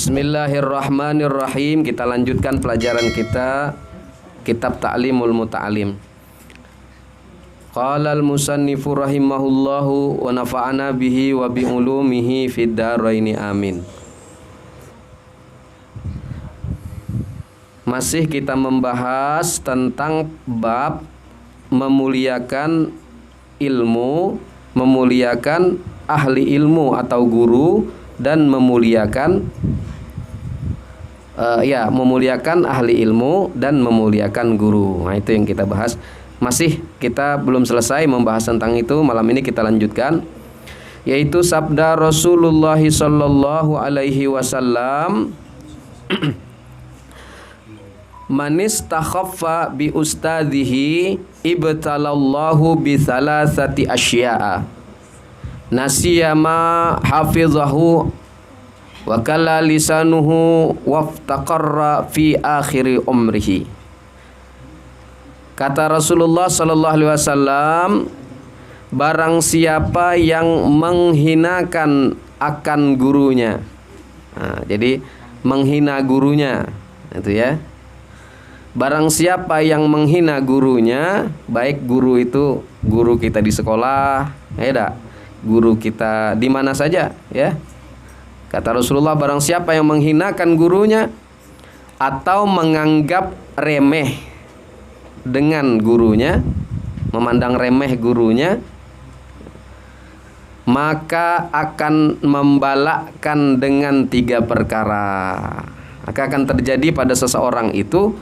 Bismillahirrahmanirrahim. Kita lanjutkan pelajaran kita Kitab Ta'limul Muta'alim. Qala al-musannifu rahimahullahu wa nafa'ana bihi wa bi ulumihi fid dharaini amin. Masih kita membahas tentang bab memuliakan ilmu, memuliakan ahli ilmu atau guru, dan memuliakan memuliakan ahli ilmu dan memuliakan guru. Nah, itu yang kita bahas. Masih kita belum selesai membahas tentang itu. Malam ini kita lanjutkan, yaitu sabda Rasulullah sallallahu alaihi wasallam, man istakhaffa bi ustadzihi ibtalallahu bi thalathati asya'a nasiyama hafizahu wa kalla lisanuhu waftaqarra fi akhiri umrihi. Kata Rasulullah sallallahu alaihi wasallam, barang siapa yang menghinakan akan gurunya. Nah, jadi menghina gurunya itu ya. Barang siapa yang menghina gurunya, baik guru itu guru kita di sekolah, guru kita di mana saja, ya. Kata Rasulullah, barang siapa yang menghinakan gurunya atau menganggap remeh dengan gurunya, memandang remeh gurunya, maka akan membalakkan dengan 3 perkara. Maka akan terjadi pada seseorang itu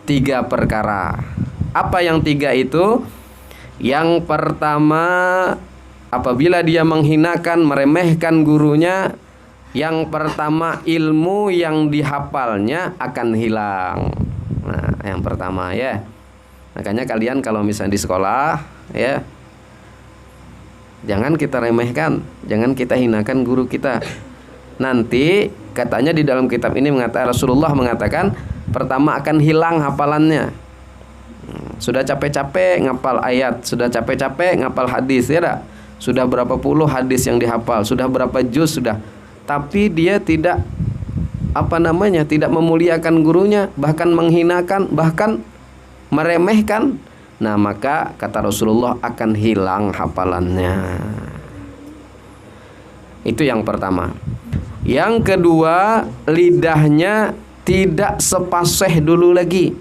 3 perkara. Apa yang 3 itu? Yang pertama, apabila dia menghinakan, meremehkan gurunya, yang pertama ilmu yang dihafalnya akan hilang. Nah, yang pertama ya. Makanya kalian kalau misalnya di sekolah ya, jangan kita remehkan, jangan kita hinakan guru kita. Nanti katanya di dalam kitab ini Rasulullah mengatakan, pertama akan hilang hafalannya. Sudah capek-capek ngapal ayat, sudah capek-capek ngapal hadis, ya dah? Sudah berapa puluh hadis yang dihafal, sudah berapa juz sudah, tapi dia tidak tidak memuliakan gurunya, bahkan menghinakan, bahkan meremehkan. Nah, maka kata Rasulullah akan hilang hafalannya. Itu yang pertama. Yang kedua, lidahnya tidak sepaseh dulu lagi.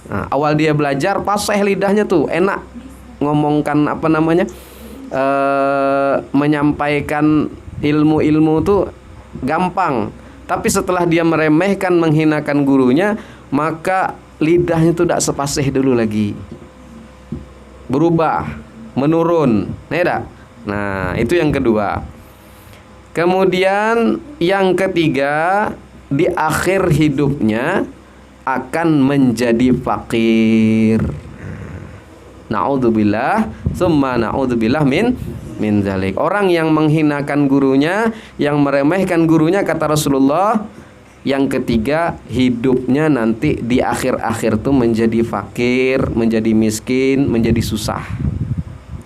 Nah, awal dia belajar paseh lidahnya tuh, enak ngomongkan menyampaikan ilmu-ilmu tuh gampang. Tapi setelah dia meremehkan, menghinakan gurunya, maka lidahnya tuh tidak sepaseh dulu lagi, berubah, menurun. Nah, itu yang kedua. Kemudian yang ketiga, di akhir hidupnya akan menjadi fakir. Na'udzubillah, tsumma na'udzubillah min zalik. Orang yang menghinakan gurunya, yang meremehkan gurunya, kata Rasulullah, yang ketiga hidupnya nanti di akhir-akhir tuh menjadi fakir, menjadi miskin, menjadi susah.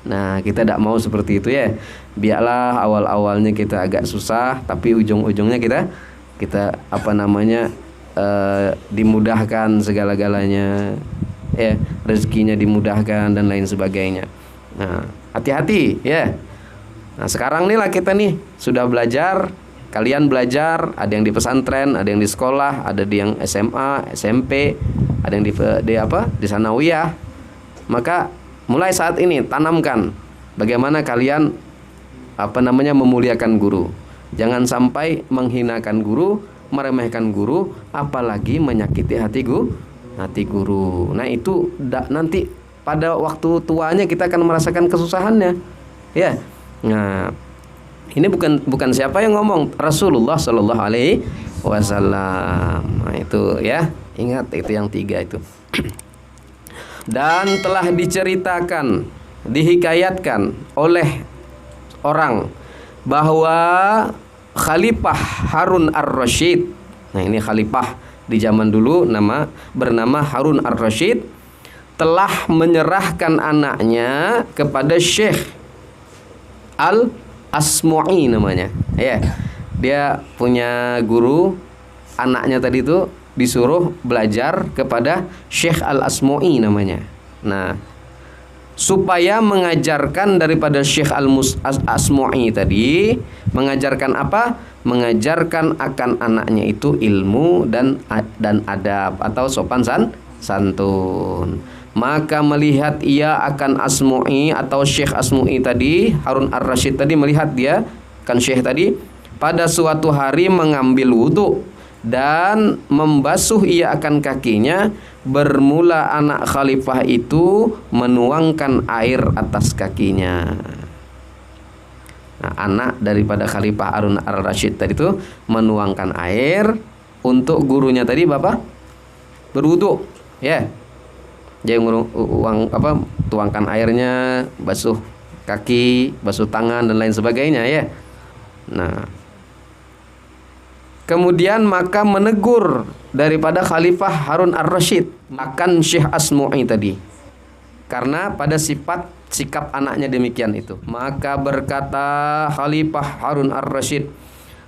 Nah, kita tidak mau seperti itu ya. Biarlah awal-awalnya kita agak susah, tapi ujung-ujungnya kita dimudahkan segala-galanya, ya, rezekinya dimudahkan dan lain sebagainya. Nah, hati-hati ya. Nah, sekarang nih lah kita nih sudah belajar, kalian belajar, ada yang di pesantren, ada yang di sekolah, ada di yang SMA, SMP, ada yang di sanawiyah. Maka mulai saat ini tanamkan bagaimana kalian memuliakan guru. Jangan sampai menghinakan guru, meremehkan guru, apalagi menyakiti hati guru. Nah, itu nanti pada waktu tuanya kita akan merasakan kesusahannya. Ya. Nah, ini bukan siapa yang ngomong, Rasulullah Shallallahu alaihi wasallam. Nah, itu ya. Ingat, itu yang 3 itu. Dan telah diceritakan, dihikayatkan oleh orang bahwa Khalifah Harun ar-Rasyid. Nah, ini khalifah di zaman dulu bernama Harun ar-Rasyid, telah menyerahkan anaknya kepada Syekh Al-Asmu'i namanya. Ya. Dia punya guru anaknya tadi itu disuruh belajar kepada Syekh Al-Asmu'i namanya. Nah, supaya mengajarkan daripada Syekh Al-Asmu'i tadi, mengajarkan apa? Mengajarkan akan anaknya itu ilmu dan adab atau sopan santun. Maka melihat ia akan Asmu'i atau Syekh Asmu'i tadi, Harun Ar-Rasyid tadi, melihat dia kan Syekh tadi pada suatu hari mengambil wudhu dan membasuh ia akan kakinya. Bermula anak khalifah itu menuangkan air atas kakinya. Nah, anak daripada Khalifah Harun Ar-Rasyid tadi itu menuangkan air untuk gurunya tadi Bapak berwudu, ya. Dia tuangkan airnya, basuh kaki, basuh tangan dan lain sebagainya, ya. Nah, kemudian maka menegur daripada Khalifah Harun Ar-Rasyid akan Syekh Asmu'i tadi, karena pada sikap anaknya demikian itu. Maka berkata Khalifah Harun Ar-Rasyid,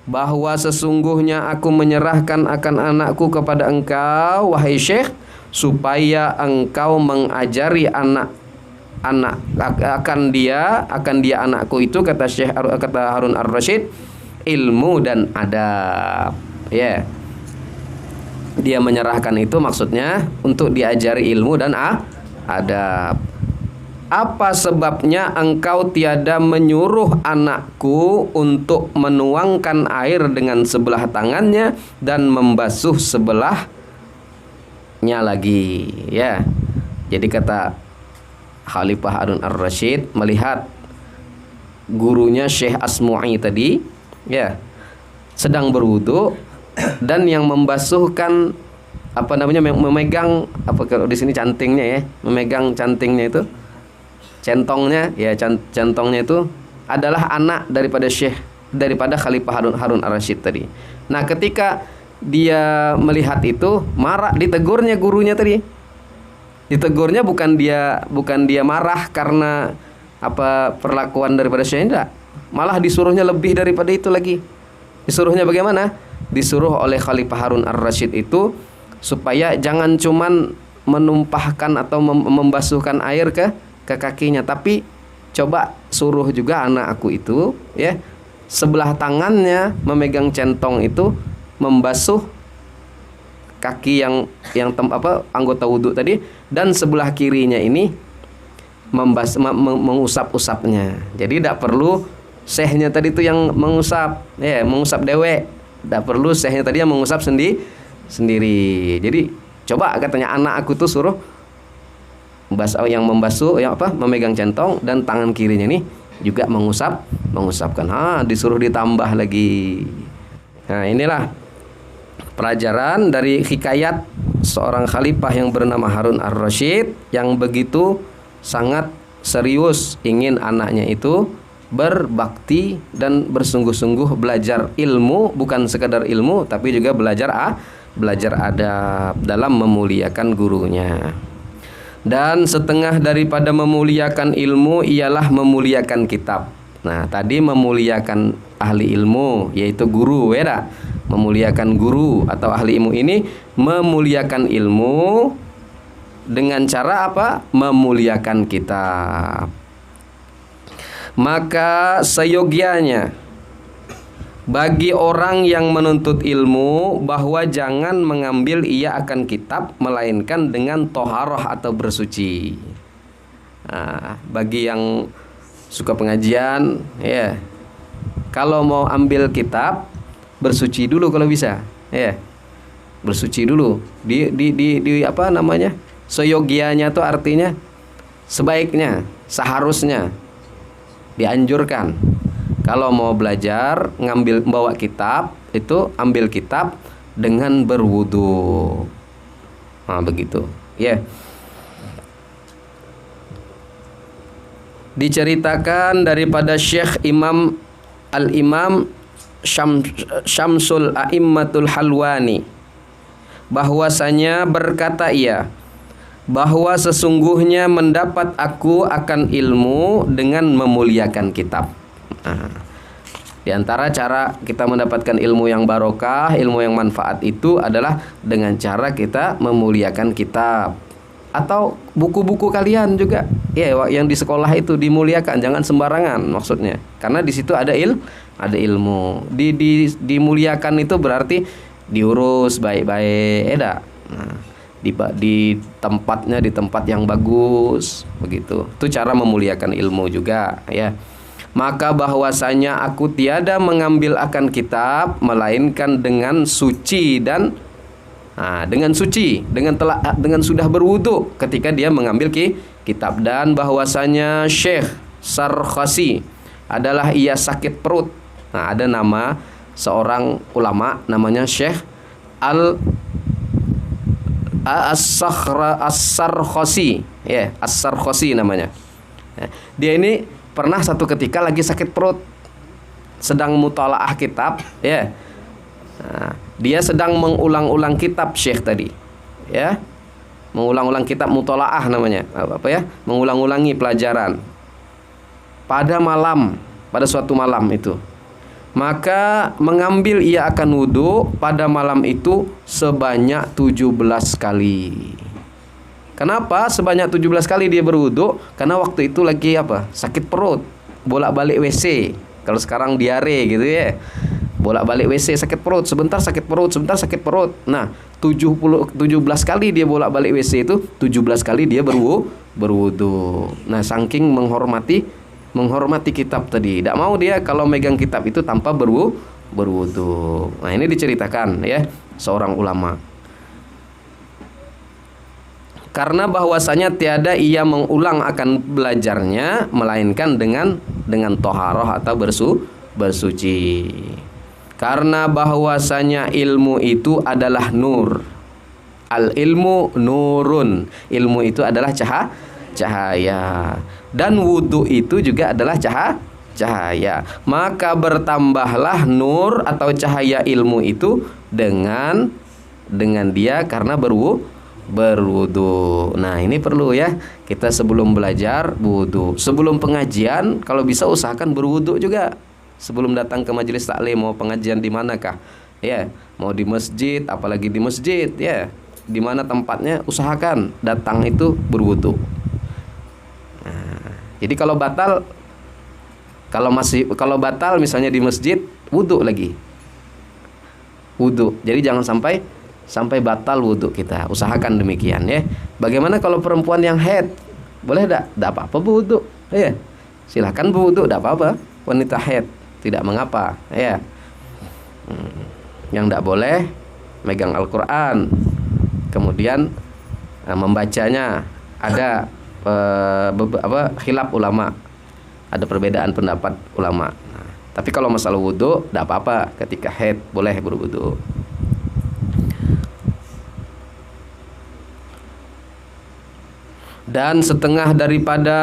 bahwa sesungguhnya aku menyerahkan akan anakku kepada engkau wahai Syekh, supaya engkau mengajari anak akan dia anakku itu, kata Harun Ar-Rasyid, ilmu dan adab, ya. Dia menyerahkan itu maksudnya untuk diajari ilmu dan adab. Apa sebabnya engkau tiada menyuruh anakku untuk menuangkan air dengan sebelah tangannya dan membasuh sebelahnya lagi, ya. Jadi kata Khalifah Harun Ar-Rasyid melihat gurunya Syekh Asmu'i tadi, ya, sedang berwudu dan yang membasuhkan memegang kalau di sini cantingnya, ya, memegang cantingnya itu, centongnya, ya, centongnya itu adalah anak daripada Khalifah Harun Ar-Rasyid tadi. Nah, ketika dia melihat itu, marah, ditegurnya gurunya tadi. Ditegurnya bukan dia marah karena perlakuan daripada Syekh, enggak. Malah disuruhnya lebih daripada itu lagi. Disuruhnya bagaimana? Disuruh oleh Khalifah Harun Ar-Rasyid itu supaya jangan cuman menumpahkan atau membasuhkan air ke kakinya, tapi coba suruh juga anak aku itu, ya, sebelah tangannya memegang centong itu membasuh kaki yang anggota wudhu tadi, dan sebelah kirinya ini mengusap-usapnya. Jadi tidak perlu syekhnya tadi itu yang mengusap, ya, mengusap dewek. Tidak perlu syekhnya tadi yang mengusap sendiri. Jadi coba katanya anak aku tuh suruh memegang centong, dan tangan kirinya nih juga mengusapkan. Disuruh ditambah lagi. Nah, inilah pelajaran dari hikayat seorang khalifah yang bernama Harun Ar-Rasyid yang begitu sangat serius ingin anaknya itu berbakti dan bersungguh-sungguh belajar ilmu, bukan sekadar ilmu tapi juga belajar adab dalam memuliakan gurunya. Dan setengah daripada memuliakan ilmu ialah memuliakan kitab. Nah, tadi memuliakan ahli ilmu yaitu guru, ya. Memuliakan guru atau ahli ilmu ini memuliakan ilmu dengan cara apa? Memuliakan kitab. Maka seyogianya bagi orang yang menuntut ilmu bahwa jangan mengambil ia akan kitab melainkan dengan toharoh atau bersuci. Nah, bagi yang suka pengajian, ya, kalau mau ambil kitab bersuci dulu kalau bisa, ya, bersuci dulu. Seyogianya itu artinya sebaiknya, seharusnya, dianjurkan kalau mau belajar bawa kitab itu ambil kitab dengan berwudu. Nah, begitu, ya. Diceritakan daripada Syekh Al-Imam Syamsul A'immatul Halwani bahwasanya berkata ia, bahwa sesungguhnya mendapat aku akan ilmu dengan memuliakan kitab. Nah, Di antara cara kita mendapatkan ilmu yang barokah, ilmu yang manfaat itu adalah dengan cara kita memuliakan kitab atau buku-buku kalian juga. Ya, yang di sekolah itu dimuliakan, jangan sembarangan maksudnya. Karena di situ ada ilmu. Dimuliakan itu berarti diurus baik-baik, Nah, di tempatnya, di tempat yang bagus, begitu. Itu cara memuliakan ilmu juga, ya. Maka bahwasanya aku tiada mengambil akan kitab melainkan dengan suci dan dengan sudah berwudu ketika dia mengambil kitab, dan bahwasanya Syekh Sarkhasi adalah ia sakit perut. Nah, ada nama seorang ulama namanya Syekh As-Sarkhasi, ya, As-Sarkhasi namanya. Dia ini pernah satu ketika lagi sakit perut, sedang mutalaah kitab, ya. Nah, dia sedang mengulang-ulang kitab Syekh tadi, ya, mengulang-ulang kitab mutalaah namanya, mengulang-ulangi pelajaran. Pada suatu malam itu, maka mengambil ia akan wudhu pada malam itu sebanyak 17 kali. Kenapa sebanyak 17 kali dia berwudu? Karena waktu itu lagi sakit perut, bolak-balik WC. Kalau sekarang diare gitu ya, bolak-balik WC, sakit perut, sebentar sakit perut. Nah, 17 kali dia bolak-balik WC itu 17 kali dia berwudu. Nah, saking menghormati kitab tadi, tidak mau dia kalau megang kitab itu tanpa berwudu. Nah, ini diceritakan, ya, seorang ulama. Karena bahwasanya tiada ia mengulang akan belajarnya melainkan dengan toharoh atau bersuci. Karena bahwasanya ilmu itu adalah nur. Al ilmu nurun. Ilmu itu adalah cahaya. Dan wudu itu juga adalah cahaya. Maka bertambahlah nur atau cahaya ilmu itu dengan dia karena berwudu. Nah, ini perlu ya, kita sebelum belajar wudu. Sebelum pengajian kalau bisa usahakan berwudu juga. Sebelum datang ke majelis taklim, mau pengajian di manakah? Ya, mau di masjid, apalagi di masjid, ya. Di mana tempatnya usahakan datang itu berwudu. Nah, jadi kalau batal misalnya di masjid, wudu lagi. Wudu. Jadi jangan sampai batal wudhu kita. Usahakan demikian, ya. Bagaimana kalau perempuan yang haid? Boleh tidak apa-apa berwudhu, ya. Silahkan berwudhu, tidak apa-apa. Wanita haid tidak mengapa, ya. Yang tidak boleh megang Al-Quran, kemudian membacanya. Ada khilaf ulama, ada perbedaan pendapat ulama. Tapi kalau masalah wudhu tidak apa-apa, ketika haid boleh berwudhu. Dan setengah daripada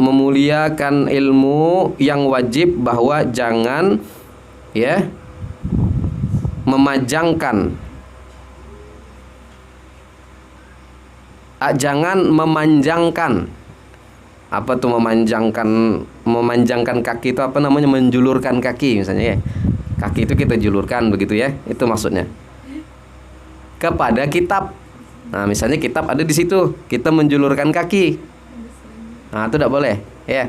memuliakan ilmu yang wajib bahwa jangan, ya, jangan memanjangkan. Apa tuh memanjangkan kaki itu apa namanya? Menjulurkan kaki misalnya, ya. Kaki itu kita julurkan begitu, ya. Itu maksudnya. Kepada kitab. Nah, misalnya kitab ada di situ, kita menjulurkan kaki. Nah, itu tidak boleh, ya.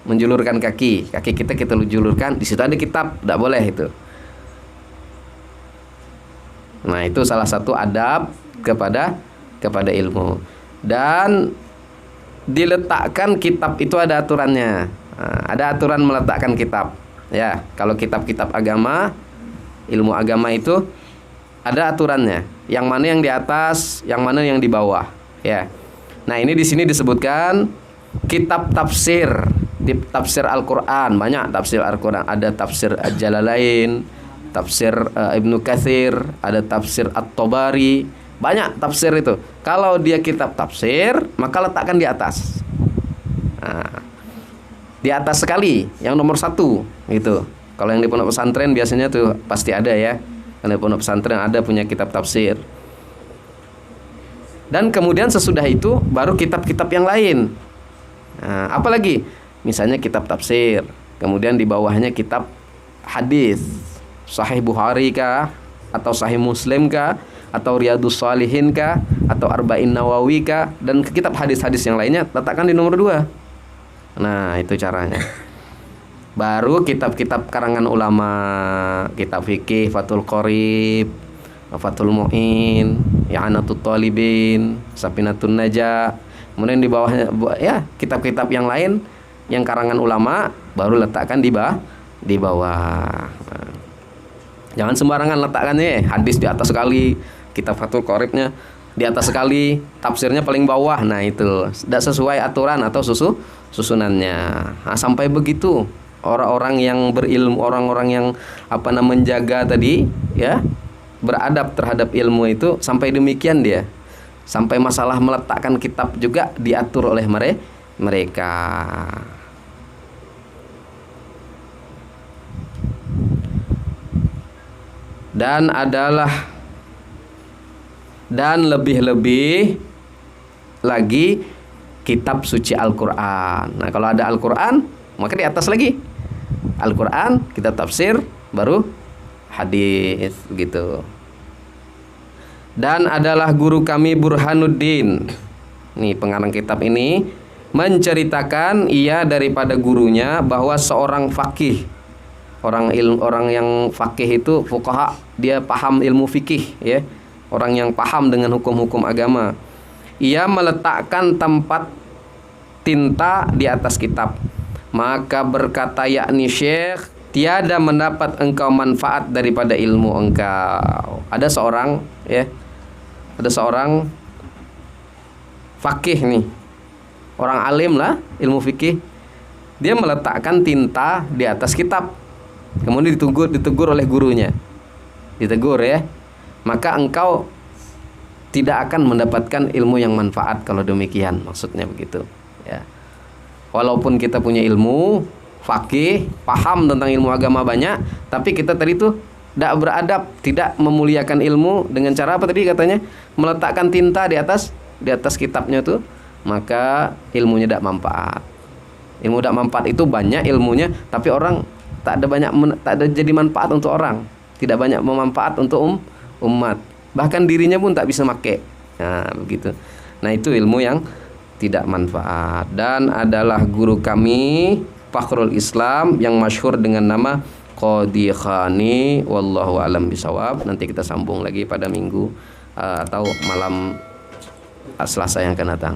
Menjulurkan kaki kita julurkan, di situ ada kitab, tidak boleh itu. Nah, itu salah satu adab kepada ilmu. Dan diletakkan kitab itu ada aturannya. Nah, ada aturan meletakkan kitab. Ya, kalau kitab-kitab agama, ilmu agama itu ada aturannya. Yang mana yang di atas, yang mana yang di bawah, ya. Nah, ini di sini disebutkan kitab tafsir, tafsir Al-Qur'an, banyak tafsir Al-Qur'an, ada tafsir Al-Jalalain, tafsir Ibnu Katsir, ada tafsir At-Tabari, banyak tafsir itu. Kalau dia kitab tafsir, maka letakkan di atas. Nah, di atas sekali, yang nomor 1 gitu. Kalau yang di pondok pesantren biasanya tuh pasti ada, ya. Karena pondok pesantren ada punya kitab tafsir. Dan kemudian sesudah itu baru kitab-kitab yang lain. Nah, apalagi misalnya kitab tafsir, kemudian di bawahnya kitab hadis Sahih Bukhari kah, atau Sahih Muslim kah, atau Riyadhus Shalihin kah, atau Arba'in Nawawi kah, dan kitab hadis-hadis yang lainnya letakkan di nomor 2. Nah, itu caranya. Baru kitab-kitab karangan ulama, kitab fikih Fathul Qorib, Fathul Mu'in, I'anatut Talibin, Safinatun Najah. Kemudian di bawahnya ya kitab-kitab yang lain yang karangan ulama baru letakkan di bawah. Nah, jangan sembarangan letakkannya, hadis di atas sekali, kitab Fathul Qoribnya di atas sekali, tafsirnya paling bawah. Nah, itu tidak sesuai aturan atau susunannya. Nah, sampai begitu orang-orang yang berilmu, orang-orang yang menjaga tadi ya, beradab terhadap ilmu itu, sampai demikian dia. Sampai masalah meletakkan kitab juga diatur oleh mereka. Dan lebih-lebih lagi kitab suci Al-Quran. Nah, kalau ada Al-Quran, maka di atas lagi Al-Quran, kitab tafsir, baru hadis gitu. Dan adalah guru kami Burhanuddin. Nih pengarang kitab ini menceritakan ia daripada gurunya bahwa seorang fakih, orang yang fakih itu fuqaha, dia paham ilmu fikih ya, orang yang paham dengan hukum-hukum agama. Ia meletakkan tempat tinta di atas kitab. Maka berkata yakni Syekh, tiada mendapat engkau manfaat daripada ilmu engkau. Ada seorang fakih nih, orang alim lah ilmu fikih. Dia meletakkan tinta di atas kitab. Kemudian ditegur oleh gurunya. Ditegur ya. Maka engkau tidak akan mendapatkan ilmu yang manfaat kalau demikian, maksudnya begitu ya. Walaupun kita punya ilmu fakih, paham tentang ilmu agama banyak, tapi kita tadi tuh tidak beradab, tidak memuliakan ilmu dengan cara apa tadi katanya? Meletakkan tinta di atas kitabnya tuh, maka ilmunya tidak manfaat. Ilmu tidak manfaat itu banyak ilmunya, tapi orang tak ada jadi manfaat untuk orang, tidak banyak bermanfaat untuk umat. Bahkan dirinya pun tak bisa pakai. Nah, begitu. Nah, itu ilmu yang tidak manfaat. Dan adalah guru kami Fakhrul Islam yang masyhur dengan nama Qadhi Khani, wallahu alam bisawab. Nanti kita sambung lagi pada minggu atau malam Selasa yang akan datang.